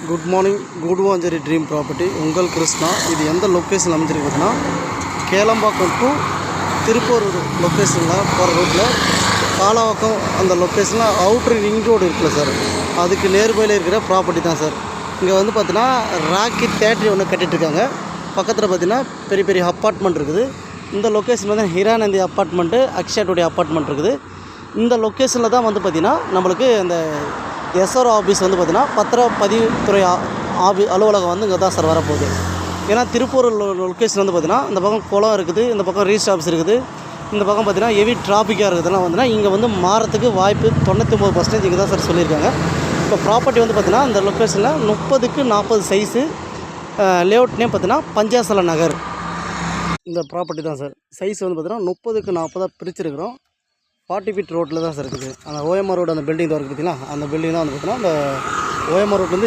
Good morning Guduvancheri dream property உங்கள் கிருஷ்ணா. இது எந்த லொக்கேஷன் அமைஞ்சிருக்கு பார்த்தீங்கன்னா, கேளம்பாக்கம் டு திருப்பூர் லொக்கேஷனில் போகிற ரோட்டில் காலாவாக்கம் அந்த லொக்கேஷனில் அவுட்ரு ரிங் ரோடு இருக்குல்ல சார், அதுக்கு நேர்பையில் இருக்கிற ப்ராப்பர்ட்டி தான் சார். இங்கே வந்து பார்த்தீங்கன்னா ராக்கி தேட்டரி ஒன்று கட்டிகிட்ருக்காங்க. பக்கத்தில் பார்த்தீங்கன்னா பெரிய பெரிய அப்பார்ட்மெண்ட் இருக்குது. இந்த லொக்கேஷன் வந்து ஹிரானந்தி அப்பார்ட்மெண்ட்டு, அக்ஷயாட்டுடைய அப்பார்ட்மெண்ட் இருக்குது. இந்த லொக்கேஷனில் தான் வந்து பார்த்திங்கன்னா நம்மளுக்கு அந்த எஸ்ஆர் ஆஃபீஸ் வந்து பார்த்திங்கன்னா பத்திரப்பதிவுத்துறை அலுவலகம் வந்து இங்கே தான் சார் வரப்போகுது. ஏன்னா திருப்பூர் லொக்கேஷன் வந்து பார்த்திங்கன்னா இந்த பக்கம் குளம் இருக்குது, இந்த பக்கம் ரீச் ஆஃபீஸ் இருக்குது, இந்த பக்கம் பார்த்திங்கன்னா ஹெவி டிராஃபிக்காக இருக்குதுன்னா வந்துன்னா இங்கே வந்து மாறத்துக்கு வாய்ப்பு 99% இங்கே தான் சார் சொல்லியிருக்காங்க. இப்போ ப்ராப்பர்ட்டி வந்து பார்த்திங்கன்னா இந்த லொக்கேஷனில் 30க்கு 40 சைஸு. லேஅவுட் நேம் பார்த்திங்கன்னா பஞ்சாசல நகர். இந்த ப்ராப்பர்ட்டி தான் சார். சைஸ் வந்து பார்த்திங்கன்னா 30க்கு 40 பிரிச்சுருக்கிறோம். 40 ஃபீட் ரோட்டில் தான் சார் இருக்குது. அந்த ஓஎம்ஆர் ரோடு அந்த பில்டிங் தான் இருக்குது பார்த்தீங்களா, அந்த பில்டிங் தான் வந்து பார்த்திங்கன்னா அந்த ஓஎம்ஆர் ரோட்லேருந்து